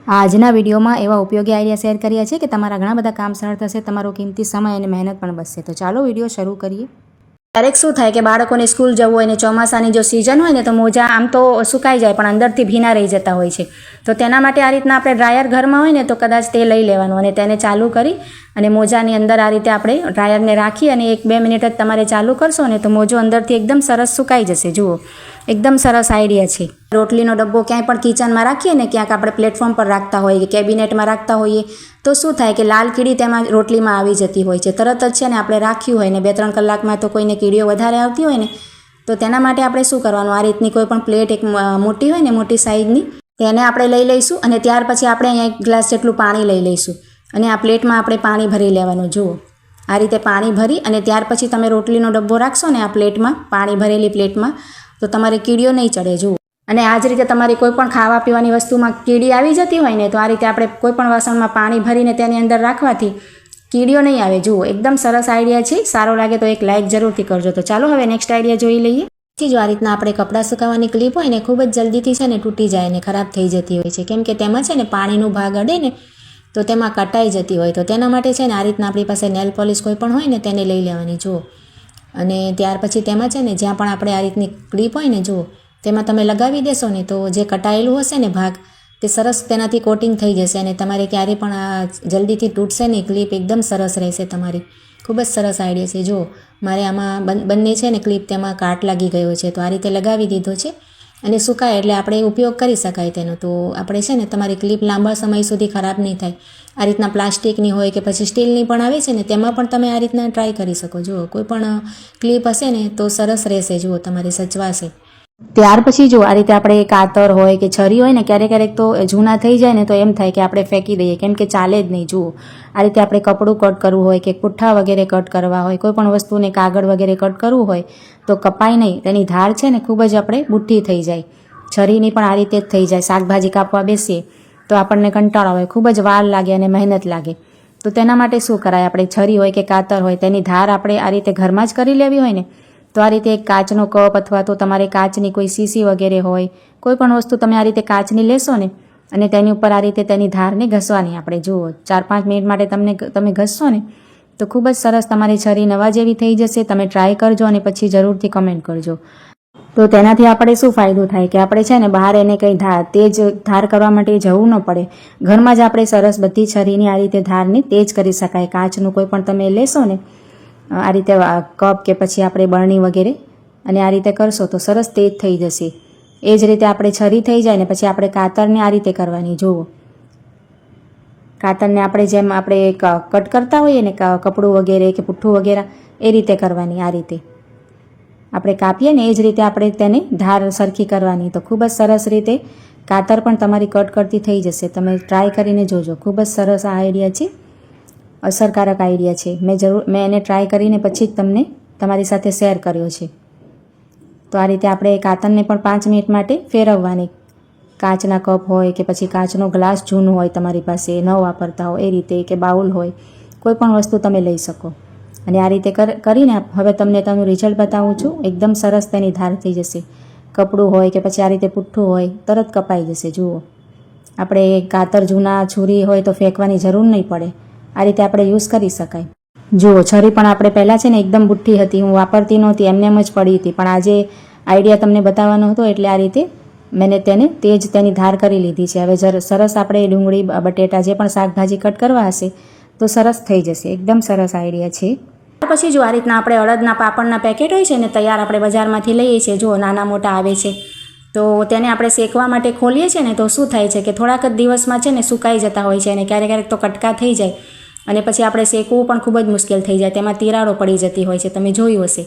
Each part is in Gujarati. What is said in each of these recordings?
આજના વિડીયોમાં એવા ઉપયોગી આઈડિયા શેર કર્યા છે કે તમારા ઘણા બધા કામ સરળ થશે, તમારો કિંમતી સમય અને મહેનત પણ બચશે। તો ચાલો વિડીયો શરૂ કરીએ। ક્યારેક શું થાય કે બાળકોને સ્કૂલ જવું હોય ને ચોમાસાની જો સિઝન હોય ને તો મોજા આમ તો સુકાઈ જાય પણ અંદરથી ભીના રહી જતા હોય છે। તો તેના માટે આ રીતના આપણે ડ્રાયર ઘરમાં હોય ને તો કદાચ તે લઈ લેવાનું અને તેને ચાલુ કરી અને મોજાની અંદર આ રીતે આપણે ડ્રાયરને રાખી અને 1-2 મિનિટ જ તમારે ચાલુ કરશો ને તો મોજો અંદરથી એકદમ સરસ સુકાઈ જશે। જુઓ, એકદમ સરસ આઈડિયા છે। રોટલીનો ડબ્બો ક્યાંય પણ કિચનમાં રાખીએ ને, ક્યાંક આપણે પ્લેટફોર્મ પર રાખતા હોઈએ કે કેબિનેટમાં રાખતા હોઈએ તો શું થાય કે લાલ કીડી તેમાં રોટલીમાં આવી જતી હોય છે। તરત જ છે ને આપણે રાખ્યું હોય ને 2-3 કલાકમાં તો કોઈને કીડીઓ વધારે આવતી હોય ને તો તેના માટે આપણે શું કરવાનું, આ રીતની કોઈ પણ પ્લેટ એક મોટી હોય ને, મોટી સાઈઝની, તેને આપણે લઈ લઈશું અને ત્યાર પછી આપણે અહીંયા 1 ગ્લાસ જેટલું પાણી લઈ લઈશું અને આ પ્લેટમાં આપણે પાણી ભરી લેવાનું। જુઓ, આ રીતે પાણી ભરી અને ત્યાર પછી તમે રોટલીનો ડબ્બો રાખશો ને આ પ્લેટમાં, પાણી ભરેલી પ્લેટમાં, તો તમારે કીડીઓ નહીં ચડે। જુઓ, અને આ જ રીતે તમારી કોઈ પણ ખાવા પીવાની વસ્તુમાં કીડી આવી જતી હોય ને તો આ રીતે આપણે કોઈ પણ વાસણમાં પાણી ભરીને તેની અંદર રાખવાથી કીડીઓ નહીં આવે। જુઓ, એકદમ સરસ આઈડિયા છે। સારો લાગે તો એક લાઇક જરૂરથી કરજો। તો ચાલો હવે નેક્સ્ટ આઈડિયા જોઈ લઈએ। જો આ રીતના આપણે કપડાં સુકાવવાની ક્લિપ હોય ને ખૂબ જ જલ્દીથી છે ને તૂટી જાય ને ખરાબ થઈ જતી હોય છે, કેમ કે તેમાં છે ને પાણીનું ભાગ અડે ને તો તેમાં કટાઈ જતી હોય। તો તેના માટે છે ને આ રીતના આપણી પાસે નેલ પોલિશ કોઈ પણ હોય ને તેને લઈ લેવાની। જુઓ, અને ત્યાર પછી તેમાં છે ને જ્યાં પણ આપણે આ રીતની ક્લિપ હોય ને, જુઓ, તેમાં તમે લગાવી દેશો ને તો જે કટાયેલું હશે ને ભાગ તે સરસ તેનાથી કોટિંગ થઈ જશે અને તમારે ક્યારેય પણ આ જલ્દીથી તૂટશે નહીં, ક્લિપ એકદમ સરસ રહેશે તમારી। ખૂબ જ સરસ આઈડિયા છે। જુઓ, મારે આમાં બંને છે ને ક્લિપ તેમાં કાટ લાગી ગયો છે તો આ રીતે લગાવી દીધો છે અને સુકાય એટલે આપણે ઉપયોગ કરી શકાય તેનો। તો આપણે છે ને તમારી ક્લિપ લાંબા સમય સુધી ખરાબ નહીં થાય। આ રીતના પ્લાસ્ટિકની હોય કે પછી સ્ટીલની પણ આવે છે ને તેમાં પણ તમે આ રીતના ટ્રાય કરી શકો। જુઓ, કોઈ પણ ક્લિપ હશે ને તો સરસ રહેશે। જુઓ, તમારી સચવાશે। ત્યાર પછી જો આ રીતે આપણે કાતર હોય કે છરી હોય ને, ક્યારેક તો જૂના થઈ જાય ને તો એમ થાય કે આપણે ફેંકી દઈએ, કેમ કે ચાલે જ નહીં। જુઓ, આ રીતે આપણે કપડું કટ કરવું હોય કે પુઠ્ઠા વગેરે કટ કરવા હોય, કોઈ પણ વસ્તુને કાગળ વગેરે કટ કરવું હોય તો કપાય નહીં। તેની ધાર છે ને ખૂબ જ આપણે બુઠ્ઠી થઈ જાય। છરીની પણ આ રીતે જ થઈ જાય। શાકભાજી કાપવા બેસીએ તો આપણને કંટાળો આવે, ખૂબ જ વાર લાગે અને મહેનત લાગે। તો તેના માટે શું કરાય, આપણે છરી હોય કે કાતર હોય તેની ધાર આપણે આ રીતે ઘરમાં જ કરી લેવી હોય ને તો આ રીતે એક કાચનો કપ અથવા તો તમારે કાચની કોઈ શીશી વગેરે હોય, કોઈ પણ વસ્તુ તમે આ રીતે કાચની લેશો ને અને તેની ઉપર આ રીતે તેની ધારને ઘસવાની આપણે। જુઓ, 4-5 મિનિટ માટે તમે ઘસશો ને તો ખૂબ જ સરસ તમારી છરી નવા જેવી થઈ જશે। તમે ટ્રાય કરજો અને પછી જરૂરથી કમેન્ટ કરજો। તો તેનાથી આપણે શું ફાયદો થાય કે આપણે છે ને બહાર એને કંઈ તેજ ધાર કરવા માટે જવું ન પડે। ઘરમાં જ આપણે સરસ બધી છરીની આ રીતે ધારને તેજ કરી શકાય। કાચનું કોઈ પણ તમે લેશો ને આ રીતે કપ કે પછી આપણે બરણી વગેરે અને આ રીતે કરશો તો સરસ તેજ થઈ જશે। એ જ રીતે આપણે છરી થઈ જાય ને પછી આપણે કાતરને આ રીતે કરવાની। જુઓ, કાતરને આપણે જેમ આપણે કટ કરતા હોઈએ ને કપડું વગેરે કે પુઠ્ઠું વગેરે એ રીતે કરવાની। આ રીતે આપણે કાપીએ ને એ જ રીતે આપણે તેને ધાર સરખી કરવાની। તો ખૂબ જ સરસ રીતે કાતર પણ તમારી કટ કરતી થઈ જશે। તમે ટ્રાય કરીને જોજો, ખૂબ જ સરસ આ આઈડિયા છે, અસરકારક આઈડિયા છે। મેં એને ટ્રાય કરીને પછી જ તમને તમારી સાથે શેર કર્યો છે। તો આ રીતે આપણે કાતરને પણ 5 મિનિટ માટે ફેરવવાની। કાચના કપ હોય કે પછી કાચનો ગ્લાસ જૂનું હોય તમારી પાસે, ન વાપરતા હોય એ રીતે, કે બાઉલ હોય, કોઈ પણ વસ્તુ તમે લઈ શકો અને આ રીતે કરીને હવે તમને તેનું રિઝલ્ટ બતાવું છું। એકદમ સરસ તેની ધાર થઈ જશે। કપડું હોય કે પછી આ રીતે પુઠ્ઠું હોય તરત કપાઈ જશે। જુઓ, આપણે કાતર જૂના છૂરી હોય તો ફેંકવાની જરૂર નહીં પડે, આ રીતે આપણે યુઝ કરી શકાય। જુઓ, છરી પણ આપણે પહેલાં છે ને એકદમ બુઠ્ઠી હતી, હું વાપરતી નહોતી, એમ જ પડી હતી, પણ આજે આઈડિયા તમને બતાવવાનો હતો એટલે આ રીતે મેં તેને તેની ધાર કરી લીધી છે। હવે સરસ આપણે ડુંગળી, બટેટા જે પણ શાકભાજી કટ કરવા હશે તો સરસ થઈ જશે। એકદમ સરસ આઈડિયા છે। પછી જો આ રીતના આપણે અડદના પાપડના પેકેટ હોય છે ને તૈયાર, આપણે બજારમાંથી લઈએ છીએ, જો નાના મોટા આવે છે, તો તેને આપણે શેકવા માટે ખોલીએ છીએ ને તો શું થાય છે કે થોડાક જ દિવસમાં છે ને સુકાઈ જતા હોય છે અને ક્યારેક તો કટકા થઈ જાય અને પછી આપણે શેકવું પણ ખૂબ જ મુશ્કેલ થઈ જાય, તેમાં તિરાડો પડી જતી હોય છે, તમે જોયું હશે।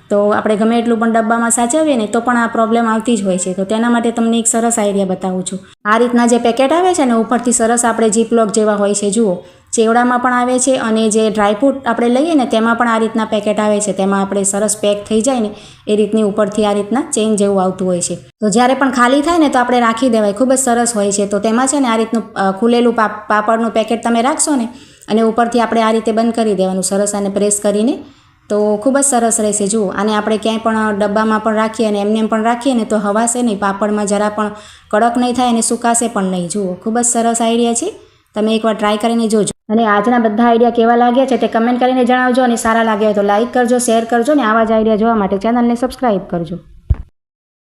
તો આપણે ગમે એટલું પણ ડબ્બામાં સાચવીએ ને તો પણ આ પ્રોબ્લેમ આવતી જ હોય છે। તો તેના માટે તમને એક સરસ આઈડિયા બતાવું છું। આ રીતના જે પેકેટ આવે છે ને ઉપરથી સરસ આપણે જીપલોક જેવા હોય છે, જુઓ, ચેવડામાં પણ આવે છે અને જે ડ્રાયફ્રૂટ આપણે લઈએ ને તેમાં પણ આ રીતના પેકેટ આવે છે, તેમાં આપણે સરસ પેક થઈ જાય ને એ રીતની ઉપરથી આ રીતના ચેઇન જેવું આવતું હોય છે। તો જ્યારે પણ ખાલી થાય ને તો આપણે રાખી દેવાય, ખૂબ જ સરસ હોય છે। તો તેમાં છે ને આ રીતનું ખુલેલું પાપડનું પેકેટ તમે રાખશો ને અને ઉપરથી આપણે આ રીતે બંધ કરી દેવાનું સરસ અને પ્રેસ કરીને તો ખૂબ જ સરસ રહેશે. જુઓ, આને આપણે ક્યાંય પણ ડબ્બામાં પણ રાખીએ અને એમને એમ પણ રાખીએ ને તો હવાશે નહીં, પાપડમાં જરા પણ કડક નહીં થાય અને સુકાશે પણ નહીં. જુઓ, ખૂબ જ સરસ આઈડિયા છે. તમે એકવાર ટ્રાય કરીને જોજો. અને આજના બધા આઈડિયા કેવા લાગ્યા છે તે કમેન્ટ કરીને જણાવજો. અને સારા લાગ્યા હોય તો લાઇક કરજો, શેર કરજો. ને આવા જ આઈડિયા જોવા માટે ચેનલને સબસ્ક્રાઈબ કરજો.